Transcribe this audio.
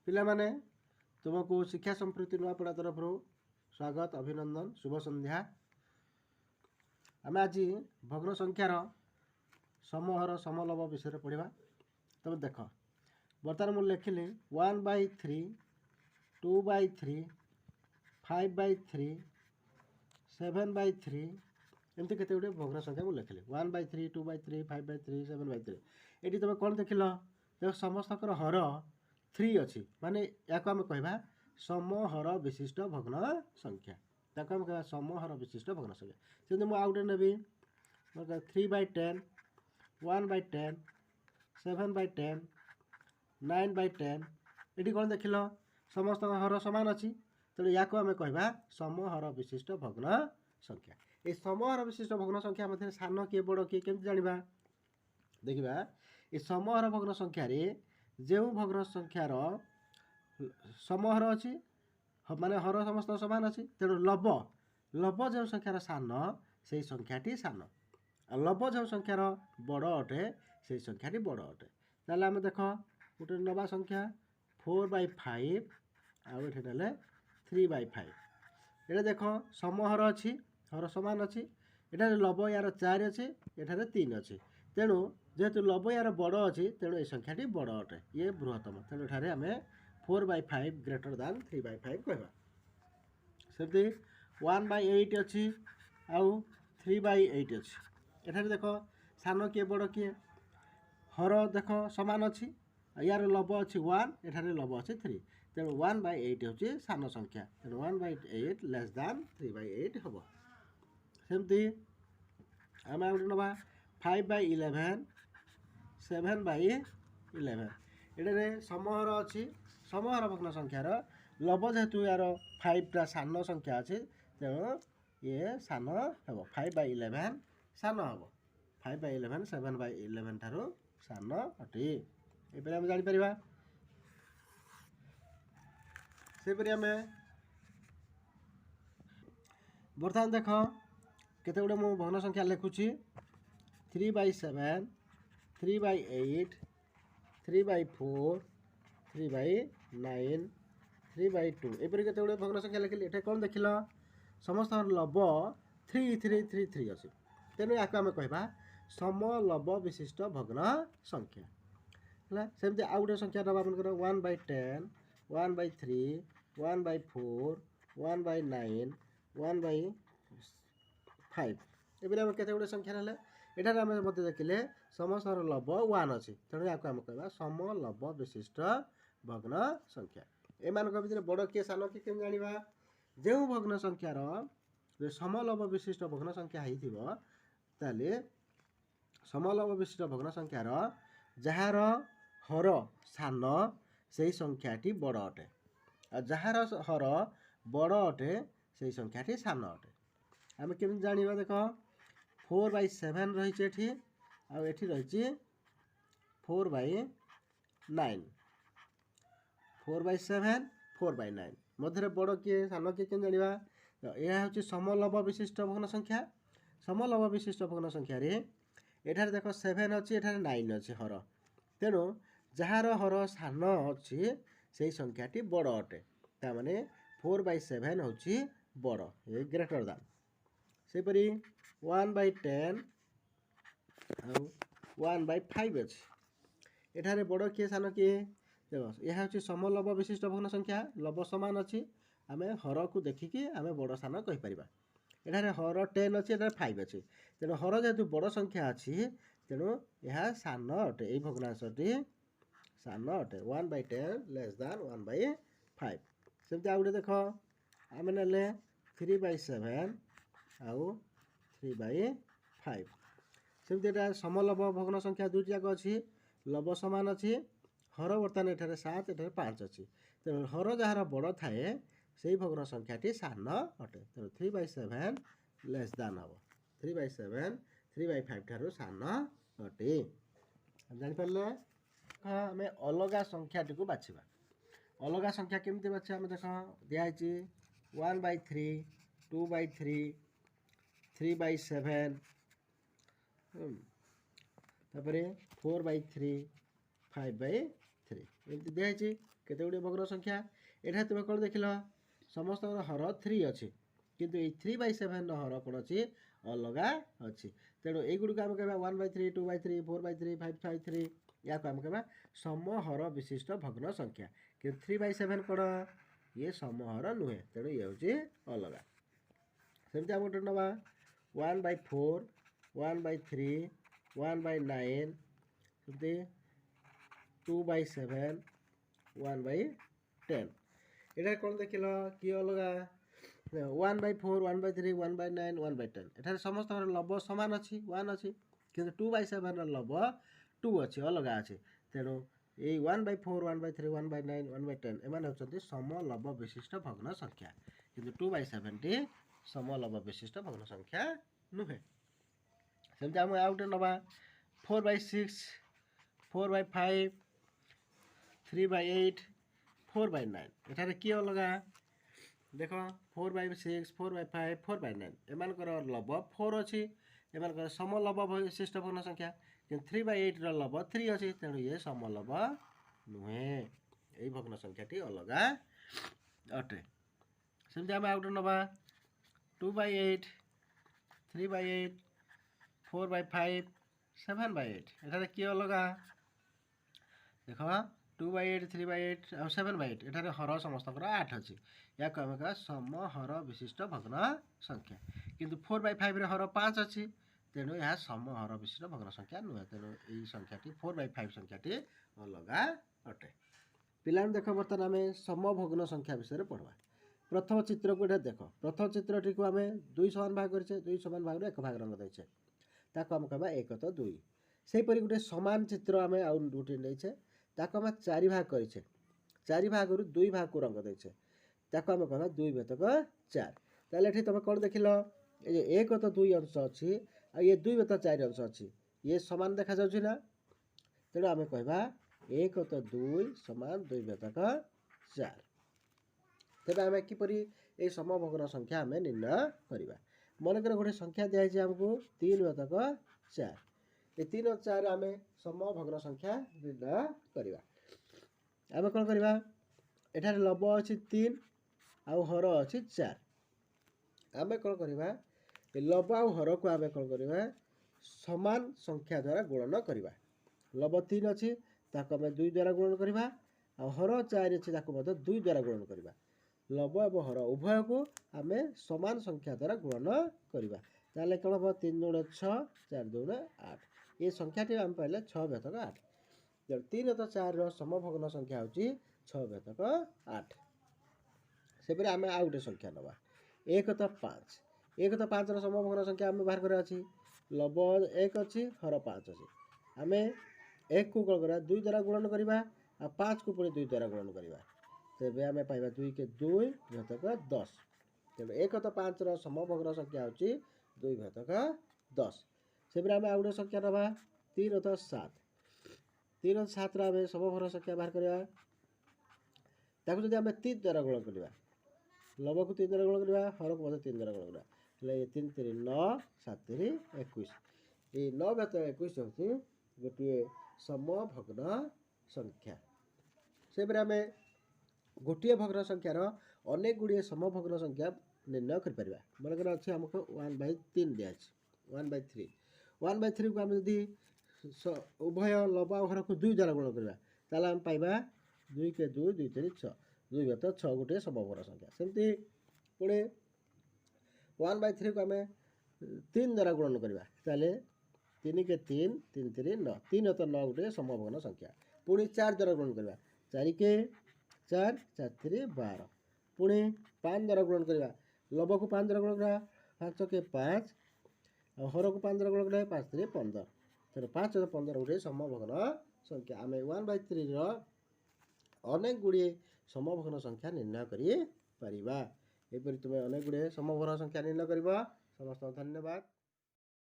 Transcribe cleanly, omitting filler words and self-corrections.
पिलामाने तुमको शिक्षा संस्कृति नुआपड़ा तरफ स्वागत अभिनंदन शुभ संध्या। आम आज भग्न संख्यार समूहर समलभ विषय पढ़ा। तुम देख बर्तमान मुझे लिखिली 1/3, 2/3, 5/3, 7/3 एमती केते गुटे भग्न संख्या मुझे लिखिली 1/3, 2/3, 5/3, 7/3। ये तुम कौन देख देख समस्त हर 3 अच्छी माने या आम कहवा समहर विशिष्ट भग्न संख्या। ताको आम कह समहर विशिष्ट भग्न संख्या। से मुझे आउ गए नेबी 3/10, 1/10, 7/10, 9/10। ये कौन देख समस्त हर सामान अच्छी तेणु या आम कहवा समहर विशिष्ट भग्न संख्या। ये समहर विशिष्ट भग्न संख्या मध्य सान किए बड़ किए केमती जाना देखा। ये समहर भग्न संख्यार जो भग्न संख्यार समहर अच्छी माने हर समस्त सामान अच्छी तेणु लभ लभ जो संख्यार सान से संख्याटी सान लभ जो संख्यार बड़ अटे से संख्याटी बड़ अटे। ताले आम देख गोटे नवा संख्या 4/5 आउ ये ना 3/5। ये देख समहर अच्छी हर सामान अच्छी एठार लभ यार 4 अच्छी एठार 3 अच्छी तेणु जेहेतु लभ यार बड़ अच्छी तेणु ये संख्याटी बड़ अटे ये बृहत्तम तेणु एठारे आम 4/5 ग्रेटर दैन 3/5 कहवा। सेमती 1/8 अच्छी आउ 3/8 अच्छी एठारे देख सान किए बड़ किए हर देख सामान अच्छी यार लभ अच्छी 1 एठारे लभ अच्छी 3 तेणु 1/8 हूँ सान संख्या तेणु 1/8 लेस दैन 3/8 हम। सेमती आम गोटे नवा 5/11, 7/11 ये समहर अच्छी समहर भग्न संख्यार लभ जेहेतु यार 5टा सान संख्या अच्छी तेणु ये सान हम 5/11 सान हम 5/11 7/11 ठारू सान अटे ये आम जापर। सेपरी आम बर्तमान देख केते गुड़े मु भग्न संख्या लिखुची 3/7, 3/8, 3/4, 3/9, 3/2 एपरी केते गुड़े भग्न संख्या लिखिली। एठे कौन देख समस्त लभ 3 अच्छी तेणु या आम कहवा समलभ विशिष्ट भग्न संख्या है। सेमती आउ गोटे संख्या नवा मनकर 1/10, 1/3, 1/4, 1/9, 1/5 एपरी आम केते गुड़े संख्या ना एठार आम मत देखिले समस्त लभ 1 अच्छी तेणु या आम कहवा समलभ विशिष्ट भग्न संख्या। एमान भितर बड़ किए सान किए केम जाना जो भग्न संख्यार समलभ विशिष्ट भग्न संख्या होते समलभ विशिष्ट भग्न संख्यार जार हर सान से संख्याटी बड़ अटे और जार हर बड़ अटे से संख्याटी सान अटे। आम केमी जाना देख 4/7 रही रही 4/9 4/7 4/9 मध्य बड़ किए सान किए केम जाना यह हूँ समलभ विशिष्ट भग्न संख्या। समलभ विशिष्ट भग्न संख्यार एठार देख 7 अच्छी एठार 9 अच्छी हर तेणु जार हर सान अच्छी से संख्याटी बड़ अटे ताने 4/7 हूँ बड़ ये ग्रेटर दैन। सेपरी 1/10 आउ 1/5 अच्छी एठार बड़ किए सान किए देख यह हूँ समलभ विशिष्ट भग्न संख्या लभ सामान अच्छी आम हर को देखिकी आम बड़ सान कहीपर। एठार हर 10 अच्छी एठार 5 अच्छी तेणु हर जेहेतु बड़ संख्या अच्छी तेणु यह सान अटे ये भग्नांशटी सान अटे 1/10 लेस दैन 1/5। सेमती आउ गए देख आम ने 3/7 आउ 3/5 सेमती एटा समलभ भग्न संख्या दुईटी जाक अच्छी लभ सामान अच्छी हर बर्तमान एठार 7 एठार 5 अच्छी तेणु हर जार बड़ थाए से भग्न संख्याटी सान अटे तेणु 3/7 लेस दैन हम 3/7 3/5 ठारू सान अटे। जापर आम अलग संख्याटी को बाछा अलग संख्या केमती बाछा आम देख दिखाई 1/3, 2/3, 3/7 4/3 5/3 एमती दिखाई केते गुड़े भग्न संख्या एठा तुम कौन देख समस्त हर 3 अच्छी किंतु ये 3/7 हर कौन अच्छी अलग अच्छी तेणु युड़क आम कह 1/3 2/3 4/3 5/3 या आम कह समहर विशिष्ट भग्न संख्या कि 3/7 कौन ये समहर नुहे तेणु ये हूँ अलग सेमती आम गोटे नवा 1/4 1/3 1/9 सेमती 2/7 1/10 এটা कौन देख कि अलग 1/4 1/3 1/9 1/10 एठार समस्त लभ सामान अच्छी 1 अच्छी किंतु 2/7 लभ 2 अच्छी अलग अच्छी तेणु ये 1/4 1/3 1/9 1/10 एम होती समलभ विशिष्ट भग्न संख्या किंतु 2/7 टी समलभ विशिष्ट भग्न संख्या नुहे सेमती आम आउ गोटे नवा 4/6 4/5 3/8 4/9 एठार कि अलग देख 4/6 4/5 4/9 एमानकर लभ 4 अच्छी एम समलभ विशिष्ट भग्न संख्या कि 3/8 लभ 3 अच्छी तेणु ये समलभ नुहे यही भग्न संख्याटी अलग अटे सेमती आम आउ गोटे नवा 2/8 3/8 4/5 7/8 एठार कि अलग देख 2/8 3/8 और 7/8 एठार हर समस्त 8 अच्छी या आम कह समहर विशिष्ट भग्न संख्या किंतु 4/5 हर 5 अच्छी तेणु यह समहर विशिष्ट भग्न संख्या नुहे तेणु यही संख्याटी 4/5 संख्याटी अलग अटे पिला देख बर्तमान आम समभग्न संख्या विषय पढ़वा प्रथम चित्र को ये देख प्रथम चित्रटी को आम 2 समान भाग करें 2 समान भाग 1 भाग रंग देचे ताको आम कह 1 तो 2 सेपरी गोटे समान चित्र आम आउ गोटे नहीं ताको आम 4 भाग करें 4 भाग 2 भाग को रंग देचे ताको आम कह 2 बेतक 4 ताले ये तुम कौन देख ये 1 तो 2 अंश अच्छी आ ये 2 बेत 4 अंश अच्छी ये समान देखा जाऊँ ना तेणु आम कह 1 तो 2 समान 2 बेतक 4 तेज आम किपर ये समभग्न संख्या आम निर्णय करवा मनकर गोटे संख्या दिखाई आमको 3 बेतक 4 ये 3 और 4 आम समभग्न संख्या निर्णय करवा आम कौन करवा एठार लभ अच्छी 3 आउ हर अच्छी 4 आम कौन करवा लभ आउ हर को आम कौन करवा समान संख्या द्वारा गुणन करवा लभ 3 अच्छी ताको आम 2 द्वारा गुणन करवा आ हर 4 अच्छी ताको 2 द्वारा गुणन करवा लभ और हर उभय को आम समान संख्या द्वारा गुणन करवा ताले कौन हम 3 दूणे 6 4 दूणे 8 ये संख्याटी आम पाइले 6 बेतक 8 3 तो 4 समभग्न संख्या हूँ 6 बेतक 8 सेपरी आम आउ गोटे संख्या नवा 1 तो 5 1 तो 5 समभग्न संख्या आम बाहर करा अच्छी लभ 1 अच्छी हर 5 अच्छी आम 1 को कौन करा 2 द्वारा गुणन करवा आ 5 को पुणी 2 द्वारा गुणन करवा तेज आम पाइबा 2 के 2 बेतक 10 तेज 1 तो 5 समभग्न संख्या हूँ 2 बेतक 10 सेपरी आम आउ गोटे संख्या नवा 3 तो 7 3 और 7 आम समभग्न संख्या बाहर करवा ताकू जब आम 3 द्वारा गुण करवा लभ को 3 द्वारा गुण करवा हर को 3 द्वारा गुण करवा 3 3 9 7 3 21 ये 9 बेतक 21 हूँ गोटे समभग्न संख्या सेपरी आम गोटे भग्न संख्यार अनेक गुड़िए समभग्न संख्या निर्णय कर मनकर अच्छे आमको 1/3 दिया 1/3 1/3 को आम यदि उभय लभ हर को 2 द्वारा गुण करवा ताला आम पाइबा 2 के 2 2 3 6 2 बेतक 6 गोटे समभग्न संख्या सेमती पुणे 1/3 को आम 3 द्वारा गुणन करवा ताले 3 के 3 3 3 9 3 तो 9 गोटे समभग्न संख्या पुणी 4 द्वारा गुणन करवा 4 के 4 4 3 12 पुणी 5 द्वारा गुणन करवा लभ को 5 द्वारा गुणन करवा 5 के 5 और हर को 5 द्वारा गुणन करवा 5 3 15 तेरे 5 और 15 गोटे समभग्न संख्या आम 1/3 अनेक गुड़िए समभग्न संख्या निर्णय करें तुम अनेक गुड़िए समभग्न संख्या निर्णय कर समस्त धन्यवाद।